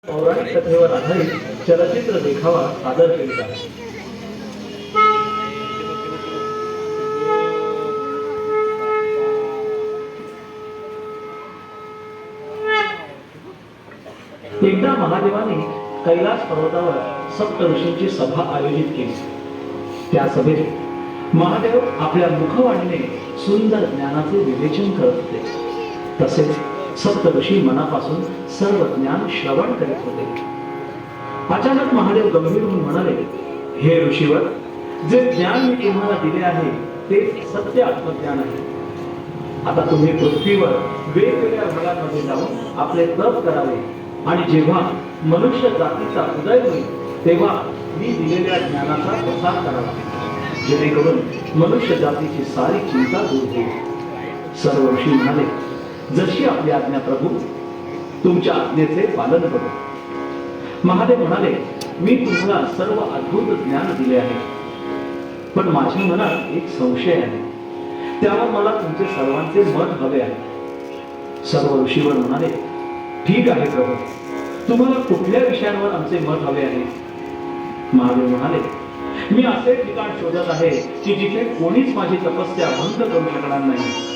पौराणिक कथेवर आधारित चलचित्र देखावा सादर केला. एकदा महादेवाने कैलास पर्वतावर सप्त ऋषींची सभा आयोजित केली. त्या सभेत महादेव आपल्या मुखवाणीने सुंदर ज्ञानाचे विवेचन करत होते. तसेच सप्त ऋषी मनापासून सर्व ज्ञान श्रवण करीत होते. अचानक महादेव गंभीर होऊन म्हणाले, हे ऋषीवर, जे ज्ञान मी तुम्हाला दिले आहे ते सत्य आत्मज्ञान आहे. आता तुम्ही पृथ्वीवर वेगवेगळ्या भागांमध्ये जाऊन आपले तप करावे आणि जेव्हा मनुष्य जातीचा उदय होईल तेव्हा मी दिलेल्या ज्ञानाचा प्रसार करावा, जेणेकरून मनुष्य जातीची सारी चिंता दूर होईल. सर्व ऋषी म्हणाले, जशी आपली आज्ञा प्रभू, तुमच्या आज्ञेचे पालन करू. महादेव म्हणाले, मी तुम्हाला सर्व अद्भुत ज्ञान दिले आहे, पण माझ्या मनात एक संशय आहे. त्यावर मला तुमचे सर्वांचे मत हवे आहे. सर्व ऋषीवर म्हणाले, ठीक आहे प्रभू, तुम्हाला कुठल्या विषयांवर आमचे मत हवे आहे? महादेव म्हणाले, मी असे ठिकाण शोधत आहे की जिथे कोणीच माझी तपस्या भंग करू शकणार नाही,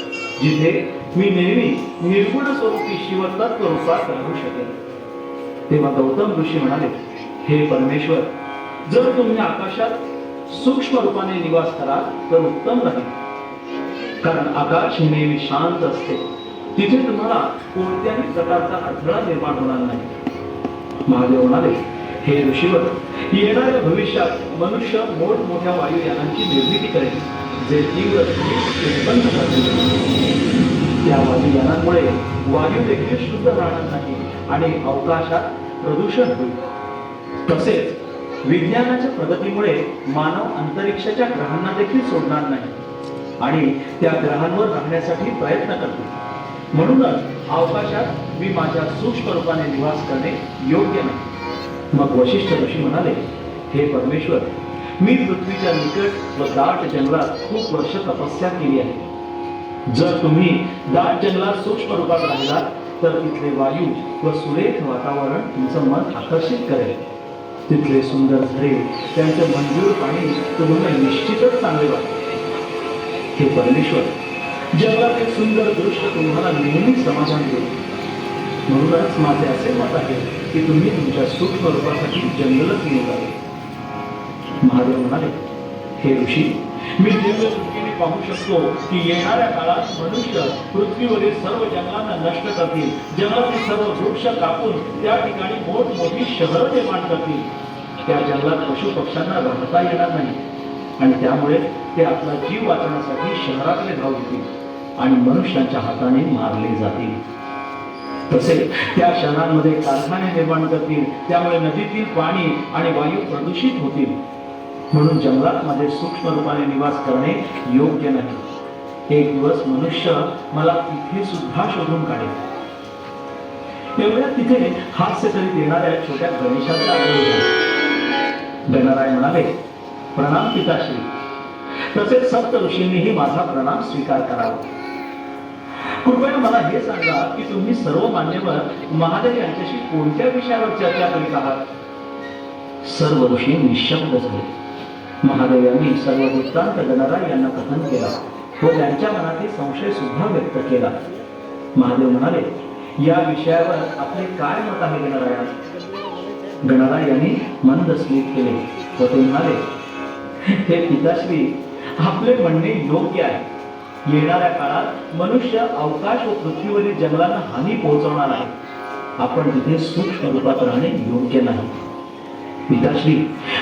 जिथे मी नेहमी निर्गुण स्वरूपी शिवतत्व रूपात राहू शकेल. तेव्हा गौतम ऋषी म्हणाले, हे परमेश्वर, जर तुम्ही आकाशात सूक्ष्म रूपाने निवास कराल तर उत्तम राहील, कारण आकाश हे नेहमी शांत असते. तिथे तुम्हाला कोणत्याही प्रकारचा अडथळा निर्माण होणार नाही. महादेव म्हणाले, हे ऋषीवर, येणाऱ्या भविष्यात मनुष्य मोठमोठ्या वायुयानांची निर्मिती करेल, जे तीव्र उत्पन्न करतील. त्या वायुयानांमुळे वायू देखील शुद्ध राहणार नाही आणि अवकाशात प्रदूषण होईल. तसेच विज्ञानाच्या प्रगतीमुळे मानव अंतरिक्षाच्या ग्रहांना देखील सोडणार नाही आणि त्या ग्रहांवर राहण्यासाठी प्रयत्न करतील. म्हणूनच अवकाशात मी माझ्या सूक्ष्म रूपाने निवास करणे योग्य नाही. मग वशिष्ठ ऋषी म्हणाले, हे परमेश्वर, मी पृथ्वीच्या निकट व दाट जंगलात खूप वर्ष तपस्या केली आहे. जर तुम्ही दाट जंगलात सूक्ष्म रूपात राहिलात तर तिथले वायू व सुरेख वातावरण तुमचं मन आकर्षित करेल. तिथले सुंदर झरे, त्यांचे मंजूळ पाणी तुम्हाला निश्चितच चांगले वाटेल. हे परमेश्वर, जंगलातील सुंदर दृश्य तुम्हाला नेहमी समाधान देईल. म्हणूनच माझे असे मत आहे की तुम्ही तुमच्या सूक्ष्म रूपासाठी जंगलच निवडावे. महादेव म्हणाले, हे ऋषी, मी दिव्य दृष्टीने पाहू शकतो की येणाऱ्या काळात मनुष्य पृथ्वीवरील सर्व जंगलांना नष्ट करतील. जंगलातील सर्व वृक्ष कापून त्या ठिकाणी मोठमोठी शहरं निर्माण करतील. त्या जंगलात पशु पक्ष्यांना राहता येणार नाही आणि त्यामुळे ते आपला जीव वाचवण्यासाठी शहराकडे धाव घेतील आणि मनुष्यांच्या हाताने मारले जातील. तसेच त्या शहरांमध्ये कारखाने निर्माण करतील. त्यामुळे नदीतील पाणी आणि वायू प्रदूषित होतील. म्हणून जंगलात माझे सूक्ष्म रूपाने निवास करणे योग्य नाही. एक दिवस मनुष्य मला तिथे सुद्धा शोधून काढेल. एवढ्या तिथे हास्य करीत येणाऱ्या छोट्या गणेशाचा आगमन झाला. गणराय म्हणाले, प्रणाम पिताश्री. तसेच सप्त ऋषींनीही माझा प्रणाम स्वीकार करावा. कृपया मला हे सांगा की तुम्ही सर्व मान्यवर महादेव यांच्याशी कोणत्या विषयावर चर्चा करीत आहात? सर्व ऋषी निशब्द झाले. महादेव यांनी सर्व वृत्तांत गणराय यांना कथन केला व त्यांच्या मनातील संशय सुद्धा व्यक्त केला. महादेव म्हणाले, या विषयावर आपले काय मत आहे गणराया? गणराय यांनी मंद स्मित केले व ते म्हणाले, हे पिताश्री, आपले म्हणणे योग्य आहे. येणाऱ्या काळात मनुष्य अवकाश व पृथ्वीवरील जंगलांना हानी पोहोचवणार आहे. आपण तिथे सूक्ष्म रूपात राहणे योग्य नाही. पिताश्री,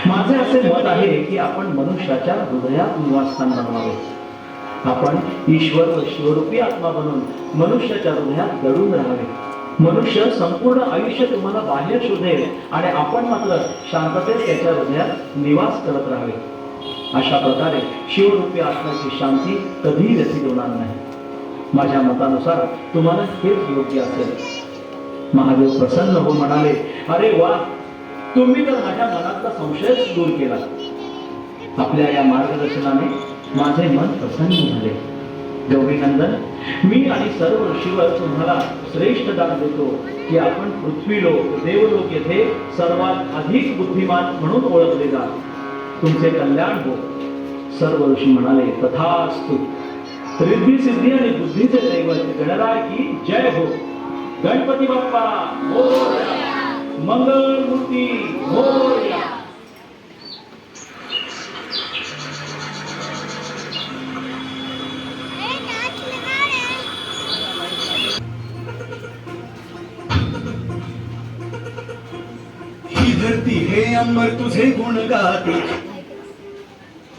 माझे असे मत आहे की आपण मनुष्याच्या हृदयात निवासस्थान बनवावे. आपण ईश्वर व शिवरूपी आत्मा बनून मनुष्याच्या हृदयात दडून राहावे. मनुष्य संपूर्ण आयुष्य तुम्हाला बाहेर शोधेल आणि आपण मात्र शांततेत त्याच्या हृदयात निवास करत राहावे. अशा प्रकारे शिवरूपी आत्म्याची शांती कधीही व्यथित होणार नाही. माझ्या मतानुसार तुम्हाला हेच योग्य असेल. महादेव प्रसन्न हो म्हणाले, अरे वा, तुम्ही तर माझ्या मनातला संशयच दूर केला. आपल्या या मार्गदर्शनाने माझे मन प्रसन्न झाले. गौरीनंदन, मी आणि सर्व ऋषीवर तुम्हाला श्रेष्ठ दान देतो की आपण पृथ्वीलोक देवलोक येथे सर्वात अधिक बुद्धिमान म्हणून ओळखले जा. तुमचे कल्याण हो. सर्व ऋषी म्हणाले तथास्तु. रिद्धी सिद्धी आणि बुद्धीचे दैवत गणराय की जय हो. गणपती बाप्पा मोरया. मंगल मूर्ती मोरया. ही धरती हे अंबर तुझे गुण गाते,